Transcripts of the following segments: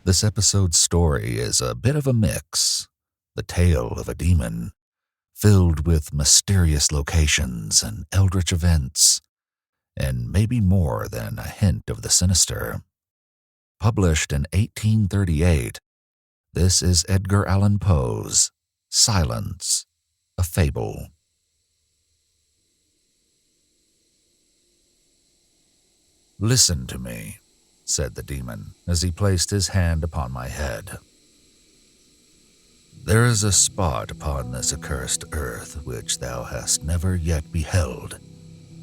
This episode's story is a bit of a mix, the tale of a demon, filled with mysterious locations and eldritch events, and maybe more than a hint of the sinister. Published in 1838, this is Edgar Allan Poe's Silence, a Fable. "Listen to me," said the demon as he placed his hand upon my head. "There is a spot upon this accursed earth which thou hast never yet beheld,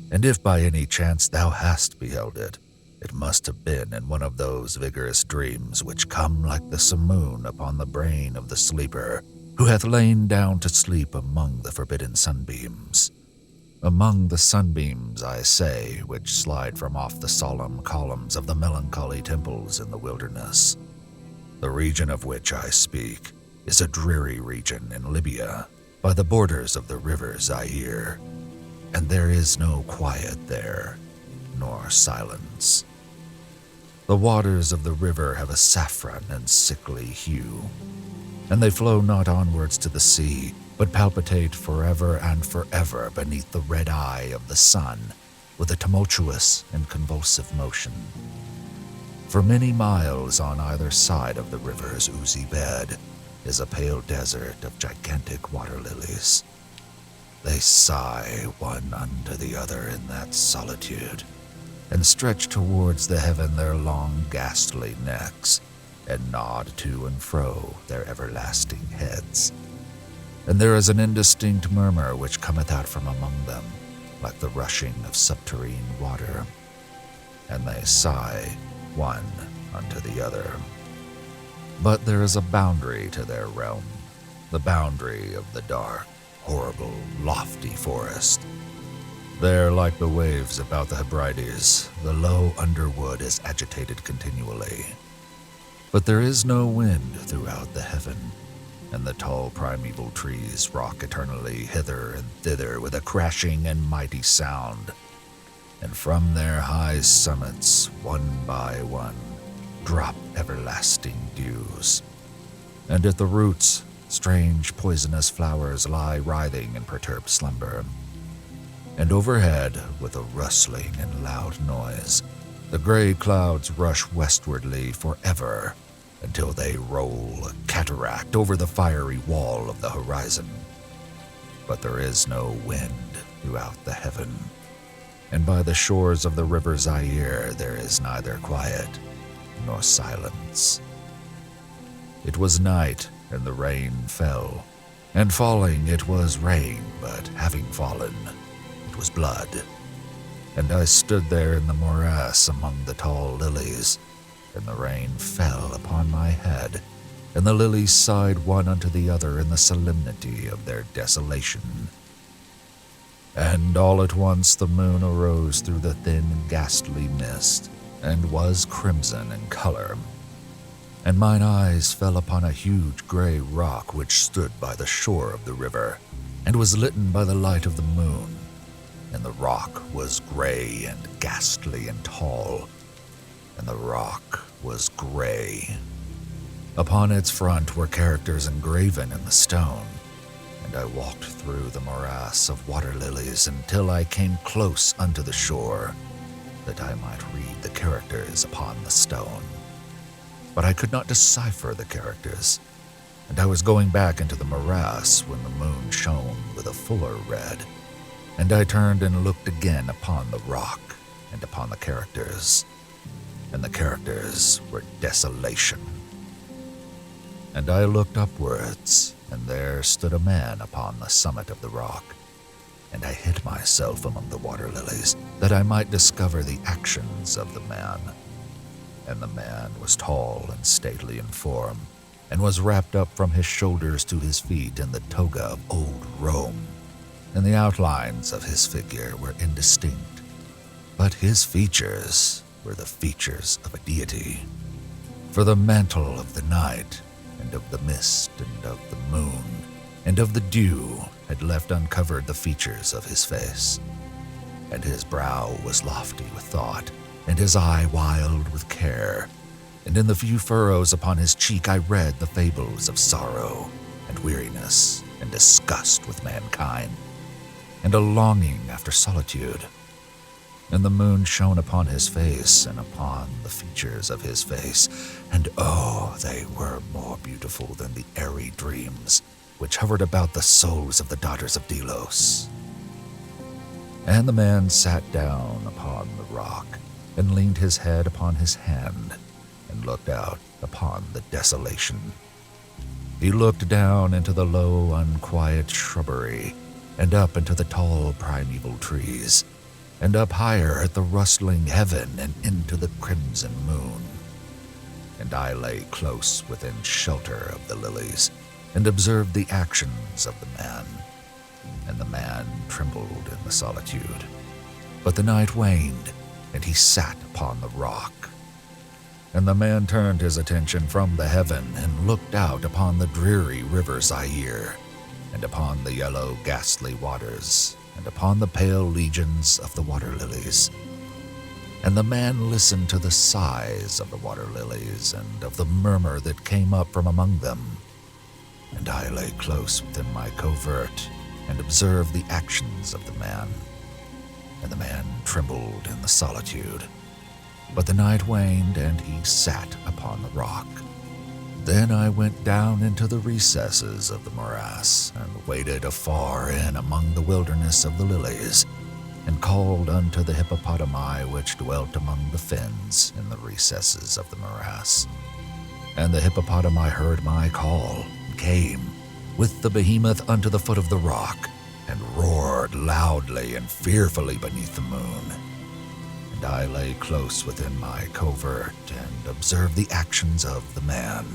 and if by any chance thou hast beheld it, it must have been in one of those vigorous dreams which come like the simoon upon the brain of the sleeper who hath lain down to sleep among the forbidden sunbeams. Among the sunbeams, I say, which slide from off the solemn columns of the melancholy temples in the wilderness. The region of which I speak is a dreary region in Libya, by the borders of the river Zaire, and there is no quiet there, nor silence. The waters of the river have a saffron and sickly hue, and they flow not onwards to the sea, but palpitate forever and forever beneath the red eye of the sun with a tumultuous and convulsive motion. For many miles on either side of the river's oozy bed is a pale desert of gigantic water lilies. They sigh one unto the other in that solitude, and stretch towards the heaven their long ghastly necks, and nod to and fro their everlasting heads. And there is an indistinct murmur which cometh out from among them, like the rushing of subterrene water, and they sigh one unto the other. But there is a boundary to their realm, the boundary of the dark, horrible, lofty forest. There, like the waves about the Hebrides, the low underwood is agitated continually. But there is no wind throughout the heaven, and the tall primeval trees rock eternally hither and thither with a crashing and mighty sound. And from their high summits, one by one, drop everlasting dews. And at the roots, strange poisonous flowers lie writhing in perturbed slumber. And overhead, with a rustling and loud noise, the gray clouds rush westwardly forever, until they roll a cataract over the fiery wall of the horizon. But there is no wind throughout the heaven, and by the shores of the river Zaire there is neither quiet nor silence. It was night, and the rain fell, and falling it was rain, but having fallen, it was blood. And I stood there in the morass among the tall lilies, and the rain fell upon my head, and the lilies sighed one unto the other in the solemnity of their desolation. And all at once the moon arose through the thin, ghastly mist, and was crimson in color. And mine eyes fell upon a huge gray rock which stood by the shore of the river, and was litten by the light of the moon. And the rock was gray and ghastly and tall, and the rock was gray. Upon its front were characters engraven in the stone, and I walked through the morass of water lilies until I came close unto the shore, that I might read the characters upon the stone. But I could not decipher the characters, and I was going back into the morass when the moon shone with a fuller red, and I turned and looked again upon the rock and upon the characters. And the characters were desolation. And I looked upwards, and there stood a man upon the summit of the rock, and I hid myself among the water lilies, that I might discover the actions of the man. And the man was tall and stately in form, and was wrapped up from his shoulders to his feet in the toga of old Rome, and the outlines of his figure were indistinct, but his features were the features of a deity. For the mantle of the night, and of the mist, and of the moon, and of the dew had left uncovered the features of his face, and his brow was lofty with thought, and his eye wild with care, and in the few furrows upon his cheek I read the fables of sorrow and weariness and disgust with mankind, and a longing after solitude. And the moon shone upon his face and upon the features of his face, and oh, they were more beautiful than the airy dreams which hovered about the souls of the daughters of Delos. And the man sat down upon the rock, and leaned his head upon his hand, and looked out upon the desolation. He looked down into the low, unquiet shrubbery, and up into the tall primeval trees, and up higher at the rustling heaven and into the crimson moon. And I lay close within shelter of the lilies, and observed the actions of the man. And the man trembled in the solitude. But the night waned, and he sat upon the rock. And the man turned his attention from the heaven and looked out upon the dreary river Zaire, and upon the yellow ghastly waters, and upon the pale legions of the water lilies. And the man listened to the sighs of the water lilies and of the murmur that came up from among them. And I lay close within my covert and observed the actions of the man. And the man trembled in the solitude. But the night waned, and he sat upon the rock. Then I went down into the recesses of the morass, and waded afar in among the wilderness of the lilies, and called unto the hippopotami which dwelt among the fens in the recesses of the morass. And the hippopotami heard my call, and came, with the behemoth unto the foot of the rock, and roared loudly and fearfully beneath the moon. And I lay close within my covert, and observed the actions of the man.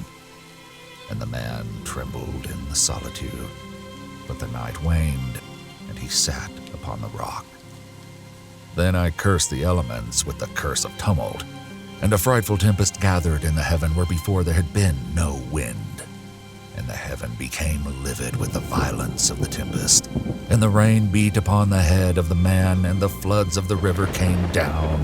And the man trembled in the solitude. But the night waned, and he sat upon the rock. Then I cursed the elements with the curse of tumult, and a frightful tempest gathered in the heaven where before there had been no wind. And the heaven became livid with the violence of the tempest, and the rain beat upon the head of the man, and the floods of the river came down,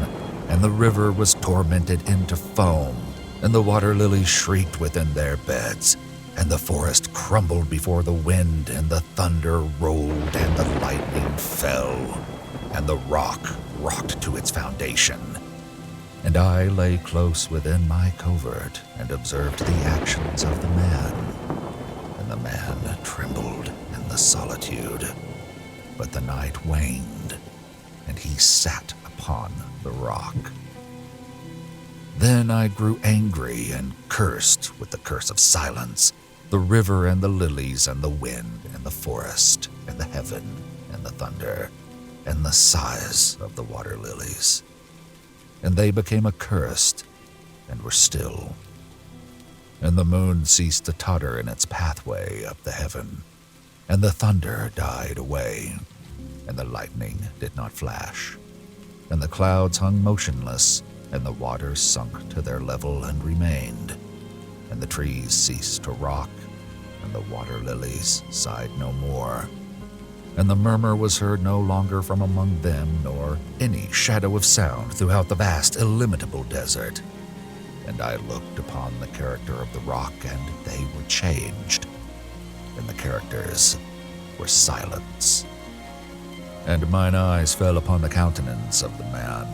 and the river was tormented into foam, and the water lilies shrieked within their beds, and the forest crumbled before the wind, and the thunder rolled, and the lightning fell, and the rock rocked to its foundation. And I lay close within my covert, and observed the actions of the man. And the man trembled in the solitude. But the night waned, and he sat upon the rock. Then I grew angry and cursed with the curse of silence, the river and the lilies and the wind and the forest and the heaven and the thunder and the sighs of the water lilies. And they became accursed and were still. And the moon ceased to totter in its pathway up the heaven, and the thunder died away, and the lightning did not flash, and the clouds hung motionless, and the waters sunk to their level and remained, and the trees ceased to rock, and the water lilies sighed no more, and the murmur was heard no longer from among them, nor any shadow of sound throughout the vast illimitable desert. And I looked upon the character of the rock, and they were changed, and the characters were silence. And mine eyes fell upon the countenance of the man,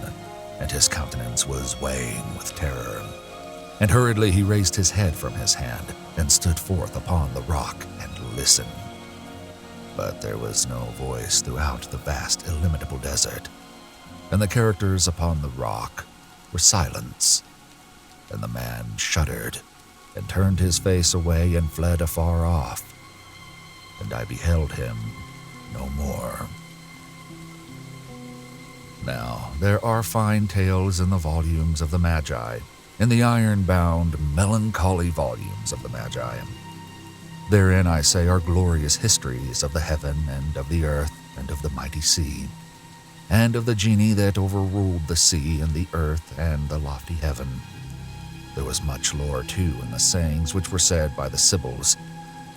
and his countenance was weighing with terror. And hurriedly he raised his head from his hand, and stood forth upon the rock, and listened. But there was no voice throughout the vast illimitable desert, and the characters upon the rock were silence. And the man shuddered, and turned his face away, and fled afar off, and I beheld him no more. Now, there are fine tales in the volumes of the Magi, in the iron-bound, melancholy volumes of the Magi. Therein, I say, are glorious histories of the heaven, and of the earth, and of the mighty sea, and of the genii that overruled the sea, and the earth, and the lofty heaven. There was much lore, too, in the sayings which were said by the Sibyls,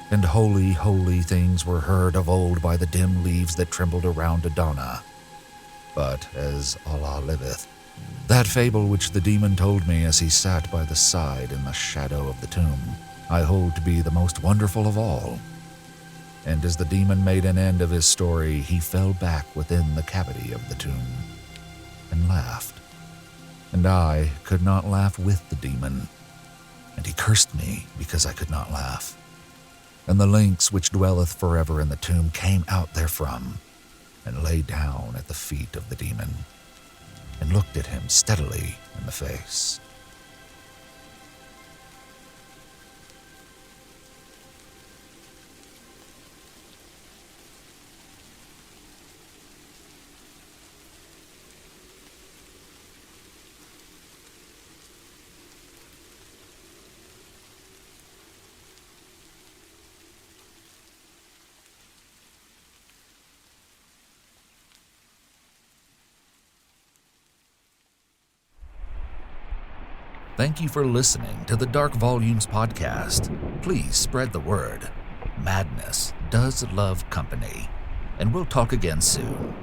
and holy, holy things were heard of old by the dim leaves that trembled around Adonai. But as Allah liveth, That fable which the demon told me as he sat by the side in the shadow of the tomb, I hold to be the most wonderful of all. And as the demon made an end of his story, he fell back within the cavity of the tomb and laughed. And I could not laugh with the demon, and he cursed me because I could not laugh. And the lynx which dwelleth forever in the tomb came out therefrom, and lay down at the feet of the demon, and looked at him steadily in the face. Thank you for listening to the Dark Volumes podcast. Please spread the word. Madness does love company, and we'll talk again soon.